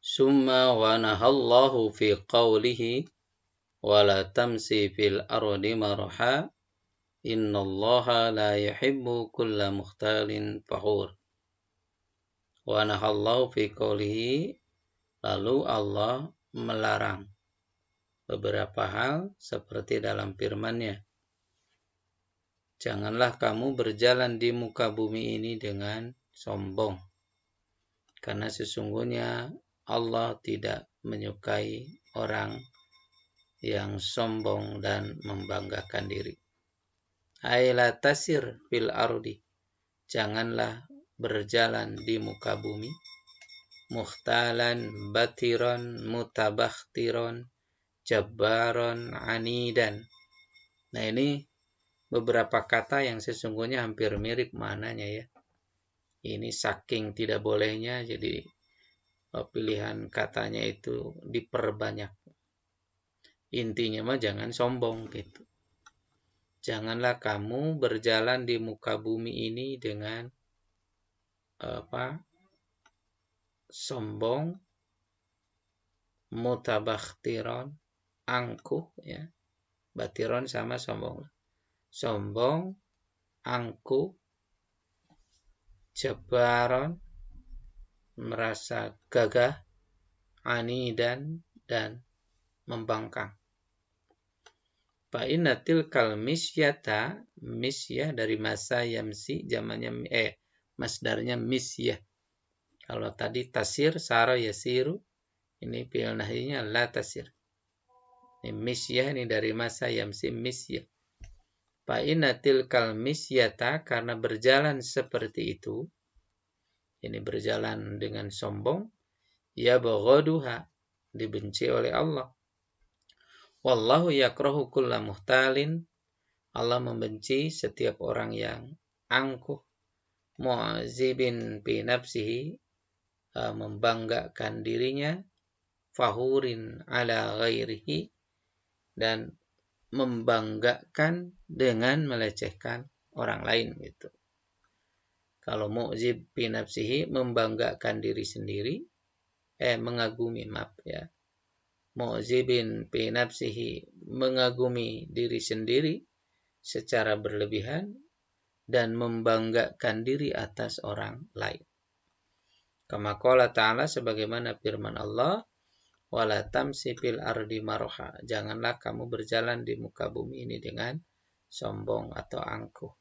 Summa wa nahallahu fi qawlihi wa la tamsi fil ardi marha innallaha la yuhibbu kulla mukhtalin fakhur. Wa nahallahu fi qawlihi, lalu Allah melarang beberapa hal seperti dalam firman-Nya. Janganlah kamu berjalan di muka bumi ini dengan sombong, karena sesungguhnya Allah tidak menyukai orang yang sombong dan membanggakan diri. Aila tasir fil ardi, janganlah berjalan di muka bumi, mukhtalan batiron mutabakhtiron jabbaron anidan. Nah, ini beberapa kata yang sesungguhnya hampir mirip maknanya ya. Ini saking tidak bolehnya, jadi pilihan katanya itu diperbanyak. Intinya mah jangan sombong gitu. Janganlah kamu berjalan di muka bumi ini dengan sombong, mutabakhtiron, angkuh ya. Batiron sama sombong. Sombong, angkuh, jabaron, merasa gagah, anidan, dan membangkang. Fa inna tilkal misyata, misyah dari masa yamsi, zamannya masdarnya misyah. Kalau tadi tasir, sara yasiru, ini fi'il nahyinya la tasir. Ini misyah, ini dari masa yamsi, misyah. Fa inna tilkal misyata, karena berjalan seperti itu, ini berjalan dengan sombong, ya baghaduha, dibenci oleh Allah. Wallahu yakrahu kulla muhtalin, Allah membenci setiap orang yang angkuh, mu'azibin bi nafsihi, membanggakan dirinya, fahurin ala ghairihi, dan membanggakan dengan melecehkan orang lain gitu. Kalau mu'zib bi nafsihi, membanggakan diri sendiri, mengagumi, maaf ya. Mu'zibin bi nafsihi, mengagumi diri sendiri secara berlebihan dan membanggakan diri atas orang lain. Kama qala ta'ala, sebagaimana firman Allah, wala tamsi fil ardi marha, janganlah kamu berjalan di muka bumi ini dengan sombong atau angkuh.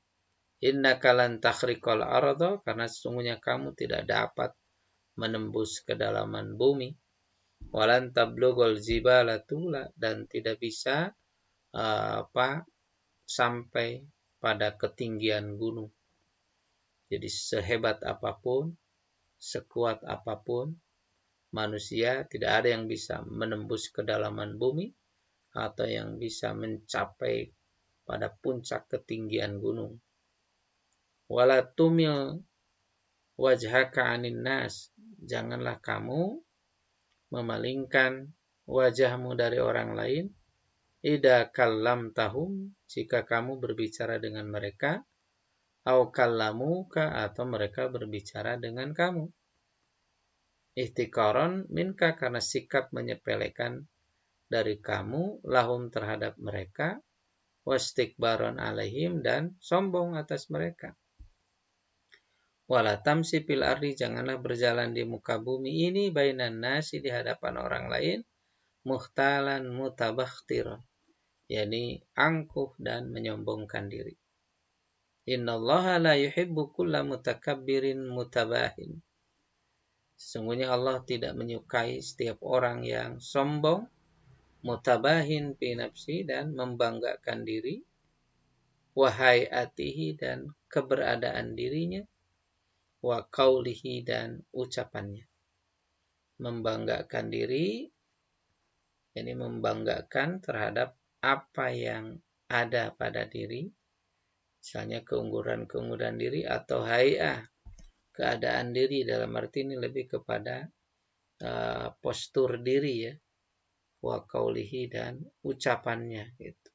Innaka lan takhriqal arda, karena sesungguhnya kamu tidak dapat menembus kedalaman bumi. Walan tablughul jibala tula, dan tidak bisa sampai pada ketinggian gunung. Jadi sehebat apapun, sekuat apapun manusia, tidak ada yang bisa menembus kedalaman bumi atau yang bisa mencapai pada puncak ketinggian gunung. Wala tumil wajhaka 'anin nas, janganlah kamu memalingkan wajahmu dari orang lain, idza kallamtahum, jika kamu berbicara dengan mereka, au kallamuka, atau mereka berbicara dengan kamu. Ihtiqaran minka, karena sikap menyepelekan dari kamu, lahum, terhadap mereka, wastikbaron alaihim, dan sombong atas mereka. Wala tamsi fil ardi, janganlah berjalan di muka bumi ini, bainan nasi, di hadapan orang lain, mukhtalan mutabakhtiran, yakni angkuh dan menyombongkan diri. Innallaha la yuhibbu kulla mutakabbirin mutabahin, sesungguhnya Allah tidak menyukai setiap orang yang sombong, mutabahin fi nafsi, dan membanggakan diri, wahayatihi, dan keberadaan dirinya, wa qawlihi, dan ucapannya. Membanggakan diri, ini membanggakan terhadap apa yang ada pada diri, misalnya keunggulan diri, atau hay'ah, keadaan diri, dalam arti ini lebih kepada postur diri ya, wa qawlihi, dan ucapannya gitu.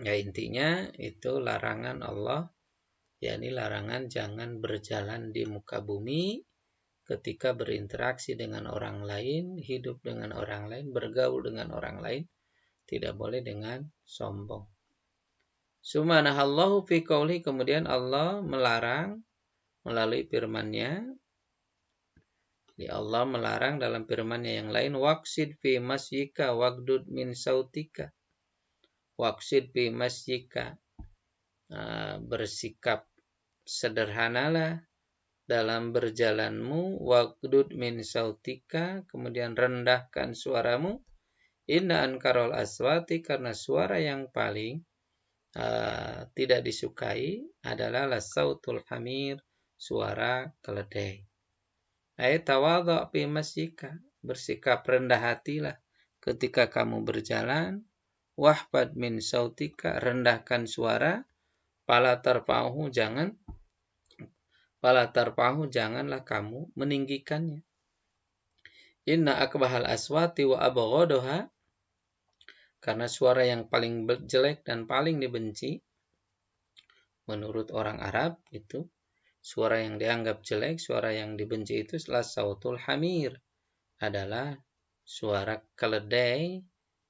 Ya, intinya itu larangan Allah, yakni larangan jangan berjalan di muka bumi ketika berinteraksi dengan orang lain, hidup dengan orang lain, bergaul dengan orang lain, tidak boleh dengan sombong. Subhanahallahu fi qauli, kemudian Allah melarang melalui firman-Nya. Allah melarang dalam firman-Nya yang lain, waqsid fi masyika wagdud min sautika. Waqsid fi masyika, bersikap sederhanalah dalam berjalanmu, wagdud min sautika, kemudian rendahkan suaramu, inna ankarol aswati, karena suara yang paling tidak disukai adalah lasautul hamir, suara keledai. Ayat tawadhu fi masyika, bersikap rendah hatilah ketika kamu berjalan, wahfad min sautika, rendahkan suara, fala tarfa'uhu, janganlah kamu meninggikannya. Inna akbahal aswati wa abghaduha, karena suara yang paling jelek dan paling dibenci menurut orang Arab itu, suara yang dianggap jelek, suara yang dibenci itu adalah sautul hamir, adalah suara keledai,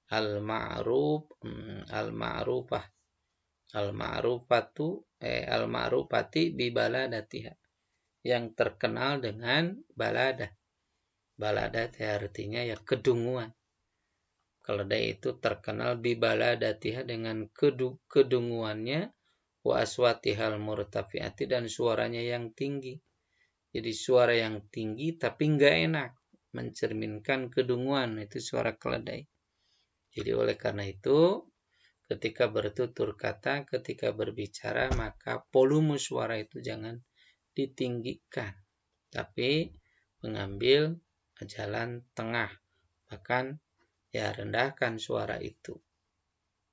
al-ma'rufati bi baladatiha, yang terkenal dengan baladah. Baladah artinya ya kedunguan. Keledai itu terkenal bi baladatiha, dengan kedunguannya, wa aswatihal murtafiati, dan suaranya yang tinggi. Jadi suara yang tinggi tapi nggak enak, mencerminkan kedunguan, itu suara keledai. Jadi oleh karena itu, ketika bertutur kata, ketika berbicara, maka volume suara itu jangan ditinggikan, tapi mengambil jalan tengah. Bahkan ya rendahkan suara itu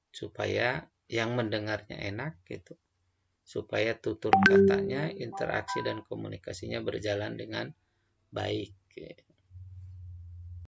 supaya yang mendengarnya enak gitu, supaya tutur katanya, interaksi dan komunikasinya berjalan dengan baik.